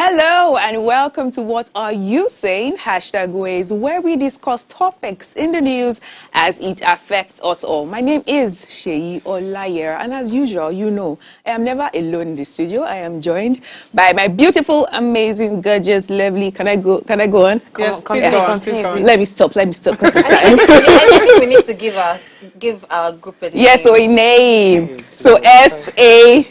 Hello and welcome to What Are You Saying? #Ways, where we discuss topics in the news as it affects us all. My name is Sheyi Olayer, and as usual, you know, I am never alone in the studio. I am joined by my beautiful, amazing, gorgeous, lovely. Can I go on? Yes, please go on. Let me stop because of time. I think we need to give our group a name. Yes, so a name. Hey, So SAMN.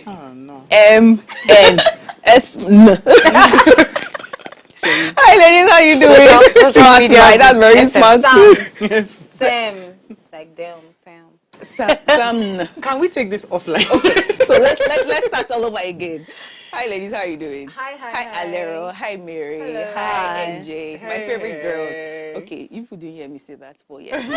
Hi ladies, how you doing? Smart, right? That's very smart. Sam. Sam. Like them, Sam. Sam. Can we take this offline? Okay, so let's start all over again. Hi ladies, how are you doing? Hi. Hi Alero, hi Mary, Hello. hi NJ, my favorite girls. Hey. Okay, you people didn't hear me say that, but yeah. Why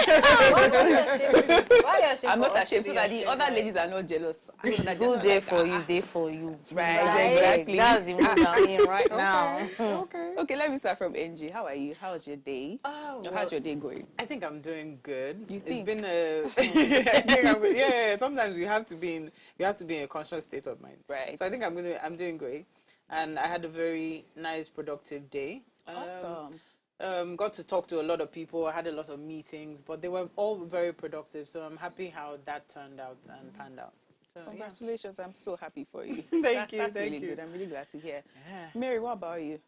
are you ashamed? I'm not for us ashamed to so be that the ashamed, other right? ladies are not jealous. So that they're Good not day like, for you, day for you. Right, exactly. That's the mood I'm in right now. Okay. Okay, let me start from NJ. How are you? How's your day? Oh, How's your day going? I think I'm doing good. You It's think? been a. I think yeah. Sometimes you have to be in a conscious state of mind. Right. So I think I'm doing great, and I had a very nice, productive day. Awesome. Got to talk to a lot of people. I had a lot of meetings, but they were all very productive. So I'm happy how that turned out and panned out. So Congratulations, I'm so happy for you. Thank you, That's thank really you. good. I'm really glad to hear. Yeah. Mary, what about you?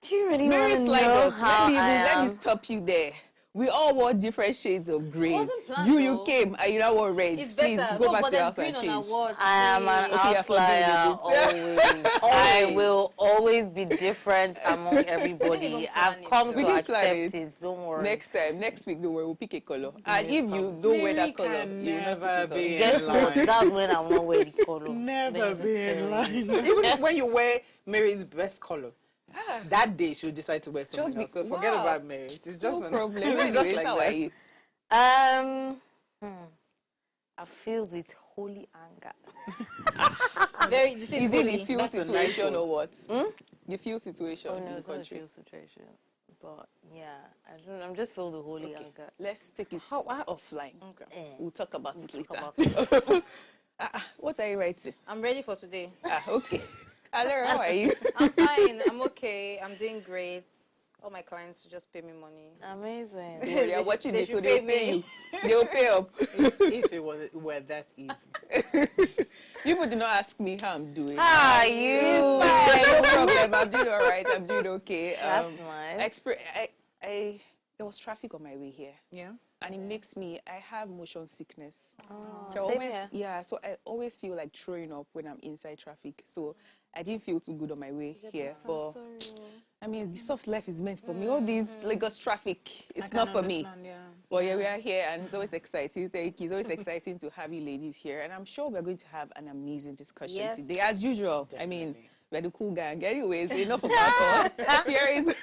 Do you really Mary want to slide know us. how Let me am? stop you there. We all wore different shades of green. wasn't planned, You though. came and you now wore red. It's Please better. go No, back but to your there's house and green on our change. watch. I am an Okay, you're forgiving outlier a bit. always. I will always be different among everybody. even I've plan it, come though. We to didn't plan accept it. it. Don't worry. Next week, don't worry, we'll pick a color. And if you don't wear Mary that color, can you will not never sit with be us. Guess in what? line. That's when I won't wear the color. Never Let me be just in tell line. you. Even when you wear Mary's best color, that day she'll decide to wear something Just be- else. So forget wow. about Mary. It's just No problem. it's just Anyways, like how are that. you? Um, I'm filled with holy anger. This Is it the holy. fuel That's a nice situation one. or what? The fuel situation Oh in no, the it's not a country? real situation. But yeah, I'm just filled with holy anger. Let's take it How- offline. Okay. We'll talk about it Talk later. about it. What are you writing? I'm ready for today. Okay. Alera, how are you? I'm fine. I'm okay. I'm doing great. All my clients should just pay me money. Amazing. Well, they are watching they this, so should they'll pay pay me. you. They'll pay up. If it were that easy. People do not ask me how I'm doing. How are It's you? fine, no problem. I'm doing all right. I'm doing okay. That's nice. There was traffic on my way here. Yeah. And it makes me, I have motion sickness. Oh, So I same always, here. yeah, so I always feel like throwing up when I'm inside traffic. So I didn't feel too good on my way here. But I mean, the soft life is meant for me. All this Lagos traffic, it's not for me. Yeah. But yeah, we are here and it's always exciting. Thank you. It's always exciting to have you ladies here. And I'm sure we're going to have an amazing discussion Yes. today, as usual. Definitely. I mean, we're the cool gang. Anyways, enough about us.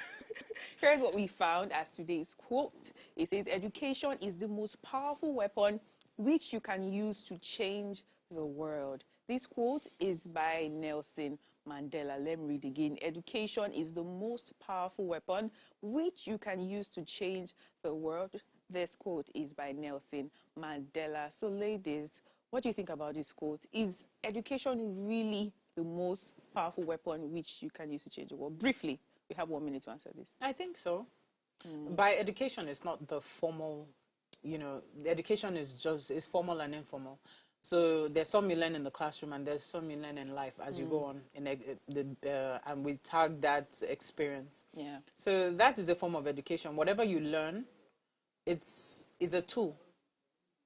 Here's what we found as today's quote. It says, education is the most powerful weapon which you can use to change the world. This quote is by Nelson Mandela. Let me read again. Education is the most powerful weapon which you can use to change the world. This quote is by Nelson Mandela. So ladies, what do you think about this quote? Is education really the most powerful weapon which you can use to change the world? Briefly, we have 1 minute to answer this. I think so. By education, it's not the formal, the education is formal and informal. So there's some you learn in the classroom and there's some you learn in life as you go on, and we tag that experience. Yeah. So that is a form of education. Whatever you learn, it's a tool.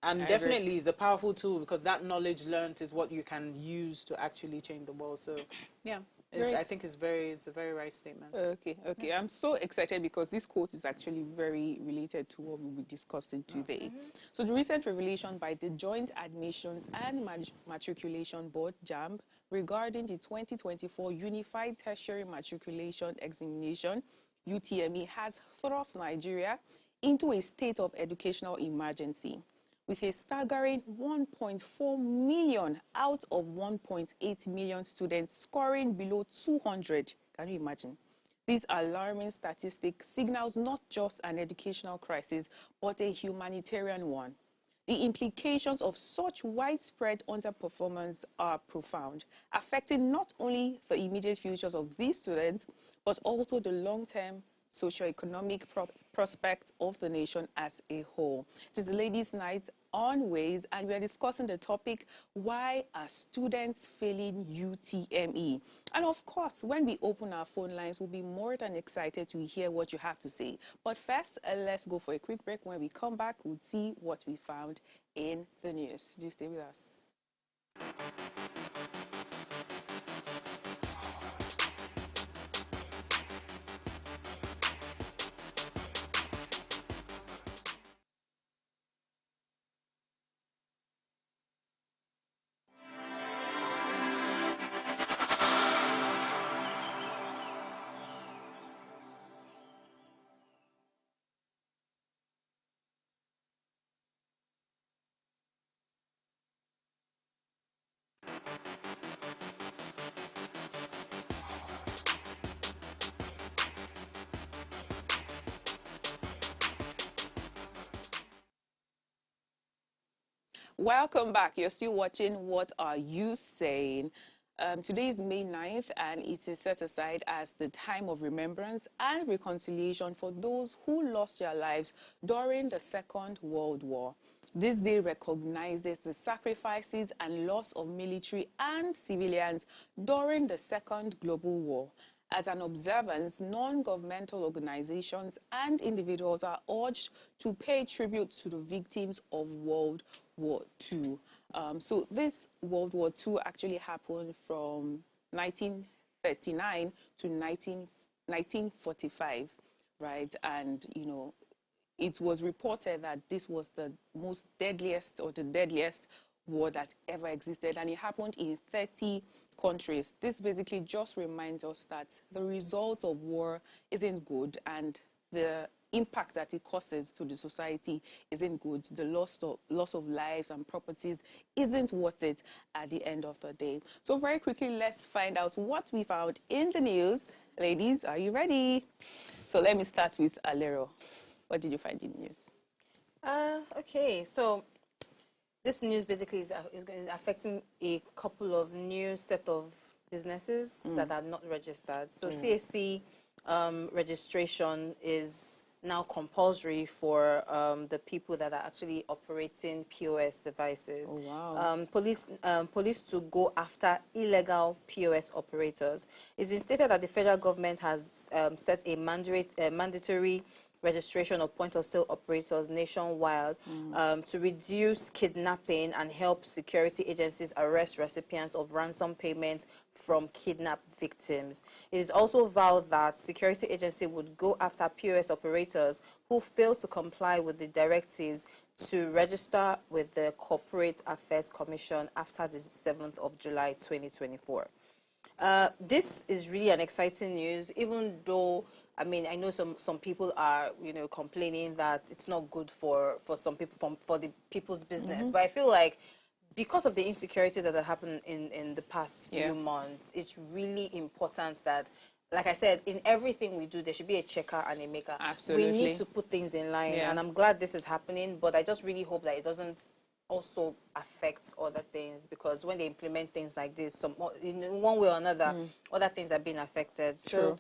And definitely is a powerful tool because that knowledge learned is what you can use to actually change the world. So yeah. I think it's a very right statement. Okay. I'm so excited because this quote is actually very related to what we'll be discussing today. So the recent revelation by the Joint Admissions and Matriculation Board, JAMB, regarding the 2024 Unified Tertiary Matriculation Examination, UTME, has thrust Nigeria into a state of educational emergency, with a staggering 1.4 million out of 1.8 million students scoring below 200. Can you imagine? This alarming statistic signals not just an educational crisis, but a humanitarian one. The implications of such widespread underperformance are profound, affecting not only the immediate futures of these students, but also the long-term socio-economic prospects of the nation as a whole. It is the Ladies' Night on Ways, and we are discussing the topic, why are students failing UTME? And of course, when we open our phone lines, we'll be more than excited to hear what you have to say. But first, let's go for a quick break. When we come back, we'll see what we found in the news. Do stay with us. Welcome back. You're still watching What Are You Saying? Today is May 9th, and it is set aside as the time of remembrance and reconciliation for those who lost their lives during the Second World War. This day recognizes the sacrifices and loss of military and civilians during the Second Global War. As an observance, non-governmental organizations and individuals are urged to pay tribute to the victims of World War II. So this World War II actually happened from 1939 to 1945, right? And, you know, it was reported that this was the most deadliest, or the deadliest war that ever existed, and it happened in 30 countries. This basically just reminds us that the result of war isn't good, and the impact that it causes to the society isn't good. The loss of lives and properties isn't worth it at the end of the day. So very quickly, let's find out what we found in the news. Ladies, are you ready? So let me start with Alero. What did you find in the news? Okay, so this news basically is affecting a couple of new set of businesses that are not registered. So CAC registration is now compulsory for the people that are actually operating POS devices. Oh, wow. Police to go after illegal POS operators. It's been stated that the federal government has set a mandatory registration of point-of-sale operators nationwide to reduce kidnapping and help security agencies arrest recipients of ransom payments from kidnapped victims. It is also vowed that security agency would go after POS operators who fail to comply with the directives to register with the Corporate Affairs Commission after the 7th of July 2024. This is really an exciting news, even though I mean, I know some people are, you know, complaining that it's not good for some people, for the people's business. But I feel like because of the insecurities that have happened in the past few months, it's really important that, like I said, in everything we do, there should be a checker and a maker. Absolutely. We need to put things in line, and I'm glad this is happening, but I just really hope that it doesn't also affect other things, because when they implement things like this, in one way or another, other things are being affected. True. So,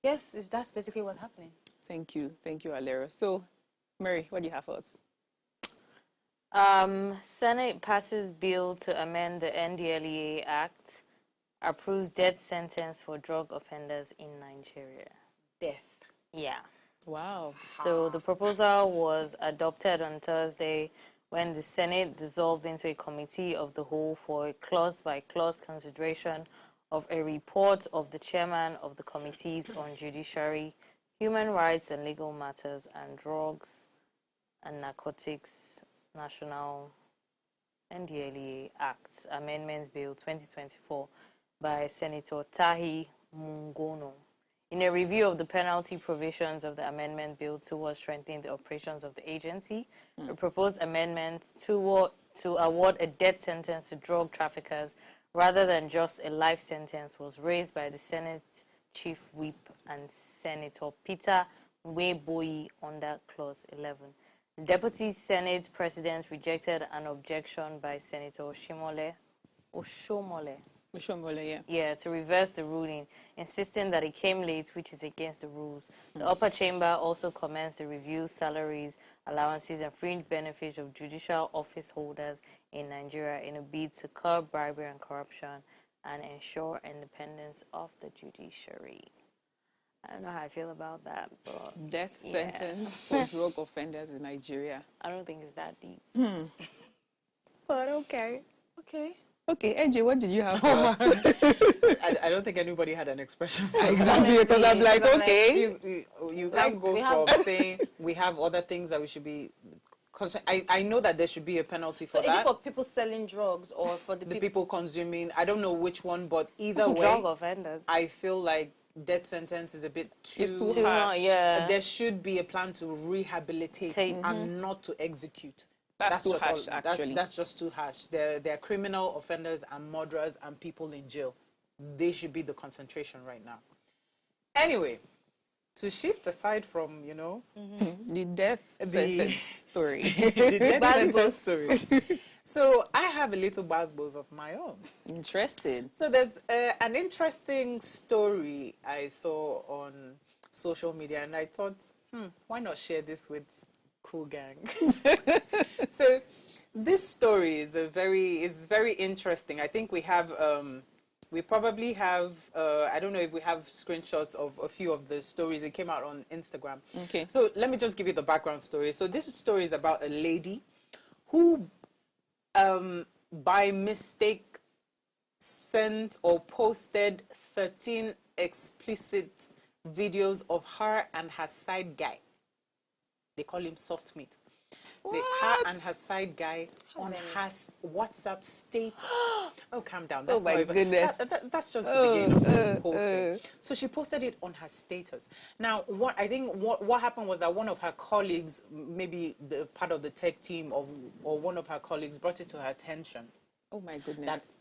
yes, that's basically what's happening. Thank you, Alera. So, Mary, what do you have for us? Senate passes bill to amend the NDLEA Act, approves death sentence for drug offenders in Nigeria. Death. Yeah. Wow. So the proposal was adopted on Thursday when the Senate dissolved into a committee of the whole for a clause-by-clause consideration of a report of the chairman of the Committees on Judiciary, Human Rights and Legal Matters, and Drugs and Narcotics National NDLEA Act Amendments Bill 2024 by Senator Tahi Mungono. In a review of the penalty provisions of the amendment bill towards strengthening the operations of the agency, a proposed amendment to award a death sentence to drug traffickers rather than just a life sentence was raised by the Senate Chief Whip and Senator Peter Nweboyi under Clause 11. Deputy Senate President rejected an objection by Senator Oshomole, Yeah. yeah, to reverse the ruling, insisting that it came late, which is against the rules. The upper chamber also commenced the review, salaries, allowances, and fringe benefits of judicial office holders in Nigeria in a bid to curb bribery and corruption and ensure independence of the judiciary. I don't know how I feel about that, but Death yeah. sentence for drug offenders in Nigeria. I don't think it's that deep. But okay. Okay. Okay, AJ, what did you have for us? I don't think anybody had an expression. Exactly, because I'm like, okay. You Like, can't go from saying we have other things that we should be. I know that there should be a penalty for So is that. it for people selling drugs or for the People consuming? I don't know which one, but either way, Drug offenders. I feel like death sentence is a bit too. It's too Too harsh. much, yeah. There should be a plan to rehabilitate and not to execute. That's too just harsh, actually. That's just too harsh. They're criminal offenders and murderers and people in jail. They should be the concentration right now. Anyway, to shift aside from, The death sentence story. the death Basbos. sentence story. So I have a little basbos of my own. Interesting. So there's an interesting story I saw on social media, and I thought, why not share this with Cool Gang? So this story is very interesting. I think we have we probably have I don't know if we have screenshots of a few of the stories. It came out on Instagram. Okay. So let me just give you the background story. So this story is about a lady who by mistake sent or posted 13 explicit videos of her and her side guy. They call him soft meat. Her and her side guy on her WhatsApp status. Oh, calm down. That's my not even, goodness. that's just the beginning of the whole thing. So she posted it on her status. Now, what happened was that one of her colleagues, maybe the part of the tech team or one of her colleagues, brought it to her attention. Oh my That goodness.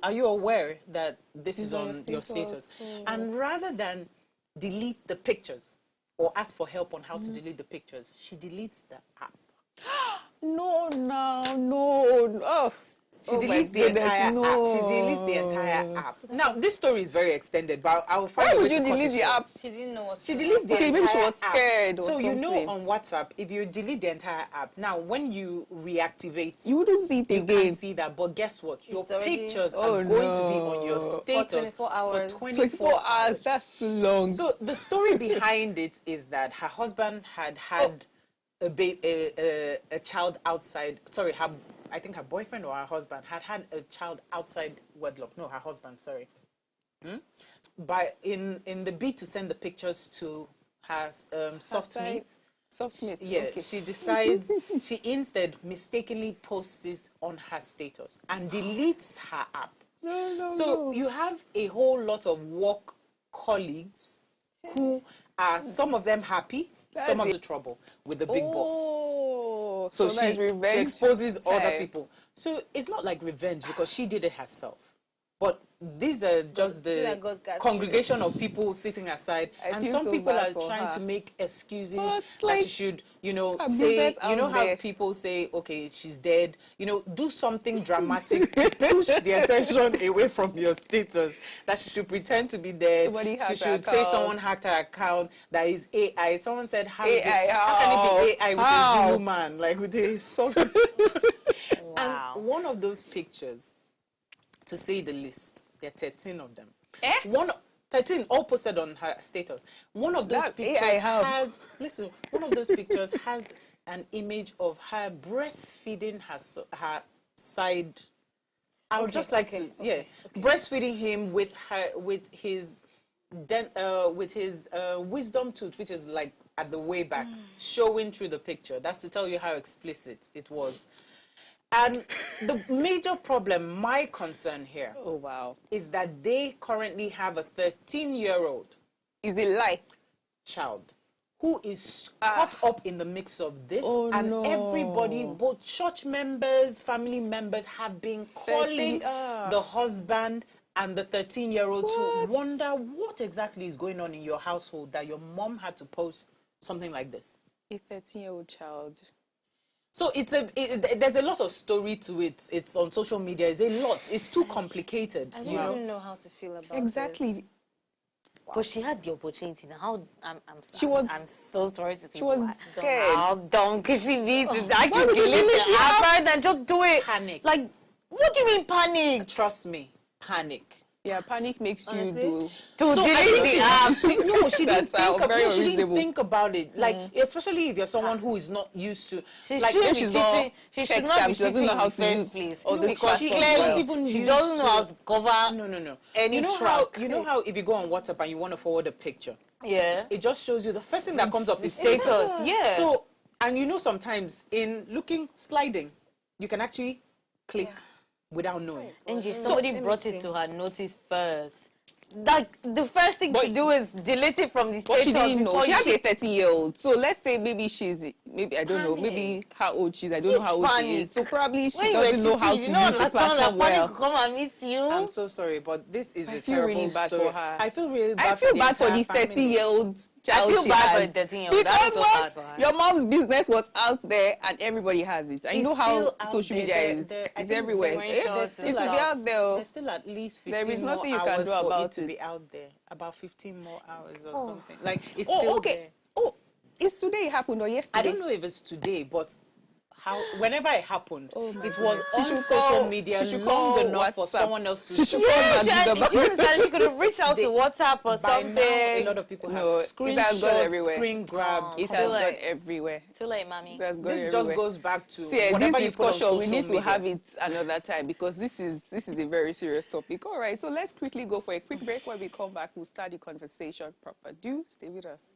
are you aware that this is on your status. status? And rather than delete the pictures or ask for help on how to delete the pictures, she deletes the app. No. Oh. She Oh my deletes the goodness, entire no. app. She deletes the entire app. Now, this story is very extended, but I will find Why a way would you to cut delete it the short. app? She didn't know what She deletes the Okay, entire maybe she was app. scared or So you know something. on WhatsApp, if you delete the entire app, now when you reactivate, You wouldn't see it you again. can't see that. But guess what? Your It's already- pictures Oh, are going to be no. on your status 24 hours. for 24 hours, that's too long. So the story behind it is that her husband had a child outside. Sorry, I think her boyfriend or her husband had a child outside wedlock. No, her husband. Sorry. In the bid to send the pictures to her soft side. meat. Soft meat. Yeah, Okay. she decides, she instead mistakenly posts it on her status and deletes her app. So you have a whole lot of work colleagues who are, some of them happy, some of the trouble with the big boss. Oh, So that's she revenge exposes other time. people. So it's not like revenge because she did it herself. But these are just see the that God got you. congregation of people sitting aside, I and feel some so people bad are for trying her. to make excuses But it's that like she should, her say, business you know out how there. people say, okay, she's dead, do something dramatic to push the attention away from your status, that she should pretend to be dead. Somebody She hacked her should say account. someone hacked her account, that is AI. Someone said, how AI, can it be AI with how? a Zulu man, like with a soft. Wow. And one of those pictures, to say the least, there are 13 of them. 13 all posted on her status. One of those That pictures AI how? has, listen, one of those pictures has an image of her breastfeeding her side. I would just like to, breastfeeding him with his wisdom tooth, which is like at the way back, showing through the picture. That's to tell you how explicit it was. And the major problem, my concern here, Oh, wow. is that they currently have a 13-year-old Is it like? child who is caught up in the mix of this, Oh, and no. everybody, both church members, family members, have been calling 13, the husband and the 13-year-old to wonder what exactly is going on in your household that your mom had to post something like this. A 13-year-old child. So there's a lot of story to it. It's on social media. It's a lot. It's too complicated. I You don't know. even know how to feel about Exactly. it. But she had the opportunity. Now, how She was- I'm so sorry to say, She was scared. how dumb could she be to Why would you delete delete the it? app and just do it? Panic. Like, what do you mean panic? Trust me, panic. Yeah, panic makes Honestly? you do. To So I delete think the app. she didn't That's very she didn't unreasonable. think about it. Like, especially if you're someone who is not used to, She like, shouldn't if be she's not cheating. She should tech not savvy, be she doesn't cheating know in how the to first use place. all these because She platforms clearly well. even she used doesn't know how to- to cover No. any You know track. how if you go on WhatsApp and you want to forward a picture, Yeah. it just shows you the first thing that comes up is Status. Yeah. So, and you know, sometimes in sliding, you can actually click without knowing. And So, somebody let me brought see. it to her notice first. Like, the first thing But- to do is delete it from the But status she didn't know. before She you... has a 30-year-old. So let's say maybe I don't know, maybe how old she is. I don't know how old she Panic. is. So probably she When you were doesn't know how to cheating, use you the don't understand platform that panic well. will come and meet you. I'm so sorry, but this is I a feel terrible really bad story. for her. I feel really bad I feel for bad for the entire family. 30-year-old child feel she bad for has. the 13-year-old. That Because is so what? bad for her. Your mom's business was out there and everybody has it. And you It's know how still out social there. media is. I It's think everywhere. Screenshots It and will be out there. Oh. There's still at least There 15 is more nothing you can hours do for it about to it. be out there. About 15 more hours or something. Like, it's Oh, still okay. there. Oh, is today it happened or yesterday? I don't know if it's today, but whenever it happened, Oh my it was goodness. She on should social call- media she should long call enough for WhatsApp. someone else to She should stop. call Yeah, Maggie she, the she understand. She could have reached out to WhatsApp or By something. now, a lot of people have No, it has gone screenshots, everywhere. screen grabbed. It Too has gone late. everywhere. Too late, mommy. It has gone This everywhere. just goes back to See, whatever this you put on discussion, social we need to media. have it another time because this is a very serious topic. All right, so let's quickly go for a quick break. When we come back, we'll start the conversation proper. Do stay with us.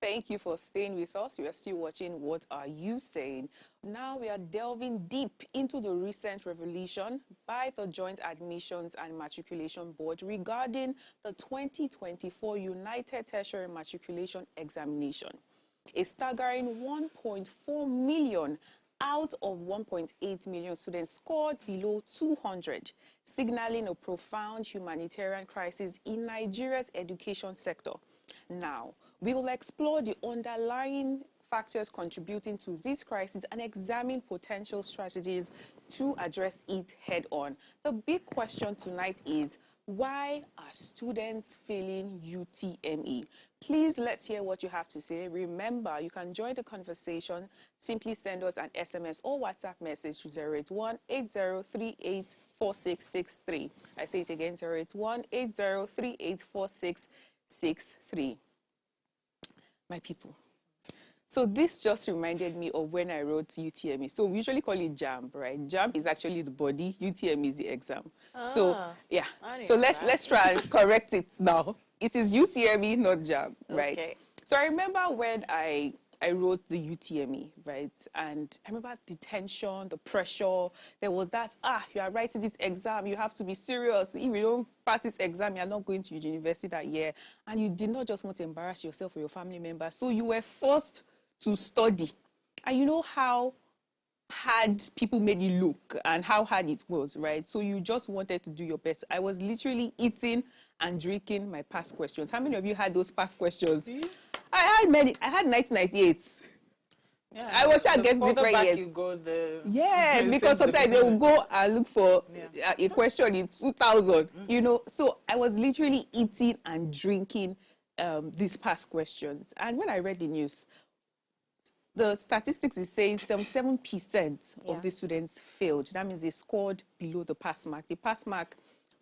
Thank you for staying with us. We are still watching What Are You Saying? Now we are delving deep into the recent revelation by the Joint Admissions and Matriculation Board regarding the 2024 United Tertiary Matriculation Examination. A staggering 1.4 million out of 1.8 million students scored below 200, signaling a profound humanitarian crisis in Nigeria's education sector. Now, we will explore the underlying factors contributing to this crisis and examine potential strategies to address it head-on. The big question tonight is, why are students failing UTME? Please let's hear what you have to say. Remember, you can join the conversation. Simply send us an SMS or WhatsApp message to 081-8038-4663. I say it again, 081-8038-4663. My people. So this just reminded me of when I wrote UTME. So we usually call it JAMB, right? JAMB is actually the body, UTME is the exam. So yeah, so let's try and correct it now. It is UTME, not JAMB, right? Okay. So I remember when I wrote the UTME, right? And I remember the tension, the pressure. There was that, you are writing this exam, you have to be serious. If you don't pass this exam, you're not going to university that year. And you did not just want to embarrass yourself or your family members. So you were forced to study. And you know how hard people made it look and how hard it was, right? So you just wanted to do your best. I was literally eating and drinking my past questions. How many of you had those past questions? I had many. I had 1998. Yeah, I was trying to the get further different back years. you go, Yes, since because the sometimes they will beginning. go and look for a question in 2000, you know. So I was literally eating and drinking these past questions. And when I read the news, the statistics is saying 77% of the students failed. That means they scored below the pass mark. The pass mark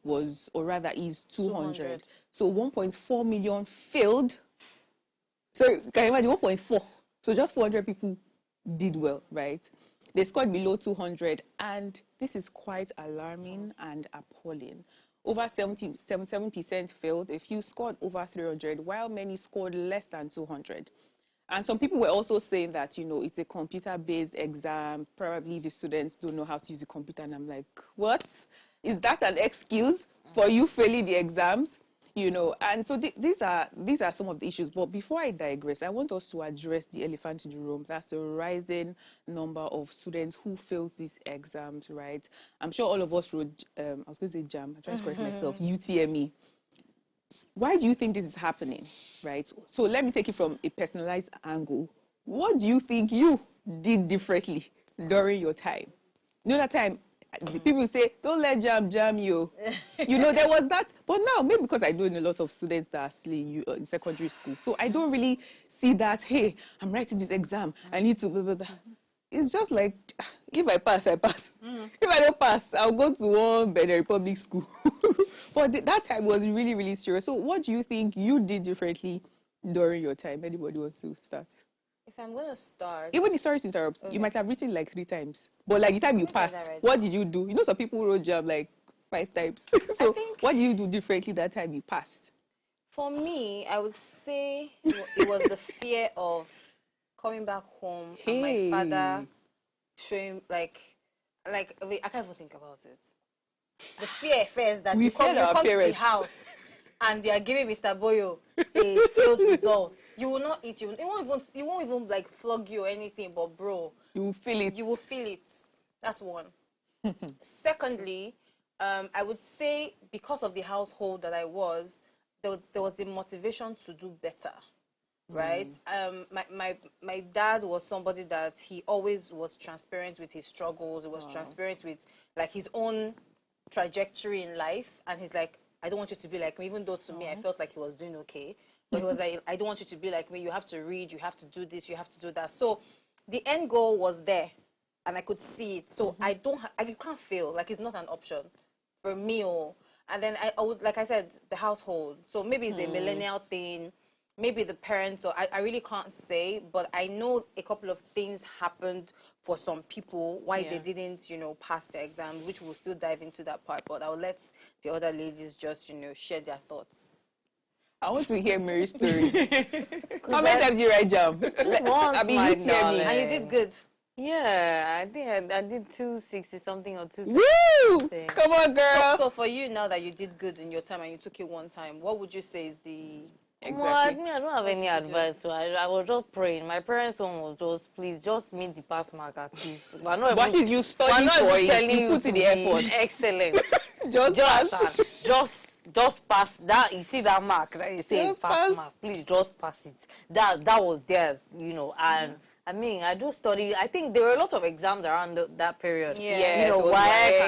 was, or rather is 200. So 1.4 million failed. So can you imagine 1.4? So just 400 people did well, right? They scored below 200, and this is quite alarming and appalling. over 77% failed. A few scored over 300, while many scored less than 200. And some people were also saying that, it's a computer-based exam. Probably the students don't know how to use the computer. And I'm like, what? Is that an excuse for you failing the exams? And so these are some of the issues. But before I digress, I want us to address the elephant in the room. That's the rising number of students who failed these exams, right? I'm sure all of us wrote, I was going to say JAM, I'm trying to correct myself, UTME. Why do you think this is happening, right? So let me take it from a personalized angle. What do you think you did differently during your time? That time, the people say, don't let jam you. There was that. But now, maybe because I know a lot of students that are still in secondary school. So I don't really see that, hey, I'm writing this exam. I need to blah, blah, blah. It's just like, if I pass, I pass. If I don't pass, I'll go to one Benin Republic school. But that time was really, really serious. So what do you think you did differently during your time? Anybody wants to start? If I'm going to start... Even sorry to interrupt, you might have written like 3 times. But like the time you passed, what did you do? Some people wrote JAM like 5 times. So what did you do differently that time you passed? For me, I would say it was the fear of coming back home and my father showing like wait, I can't even think about it. The fear first that you come to the house and they are giving Mr. Boyo a failed result. You will not eat. You won't even like flog you or anything. But bro, you will feel it. You will feel it. That's one. Secondly, I would say because of the household that I was, there was the motivation to do better. Right? My dad was somebody that he always was transparent with his struggles. He was transparent with like his own trajectory in life, and he's like, I don't want you to be like me, even though to me I felt like he was doing okay. But he was like, I don't want you to be like me. You have to read, you have to do this, you have to do that. So the end goal was there, and I could see it. So you can't fail. Like, it's not an option for me. And then I would, like I said, the household. So maybe it's a millennial thing. Maybe the parents, or I really can't say, but I know a couple of things happened for some people why they didn't, pass the exam, which we'll still dive into that part. But I'll let the other ladies just, share their thoughts. I want to hear Mary's story. How many times did you write JAM? Once, UTME. And you did good. Yeah, I think I did 260 something or 260. Woo! Come on, girl. So for you, now that you did good in your time and you took it one time, what would you say is the... Exactly. Well, I don't have any advice. So I was just praying. My parents' one was just, please, just meet the pass mark at least. But you study for it, you put in the effort. Excellent. just pass. Just pass that. You see that mark that you say pass mark. Please just pass it. That was theirs, And I mean, I do study. I think there were a lot of exams around that period. Yeah. Yes, why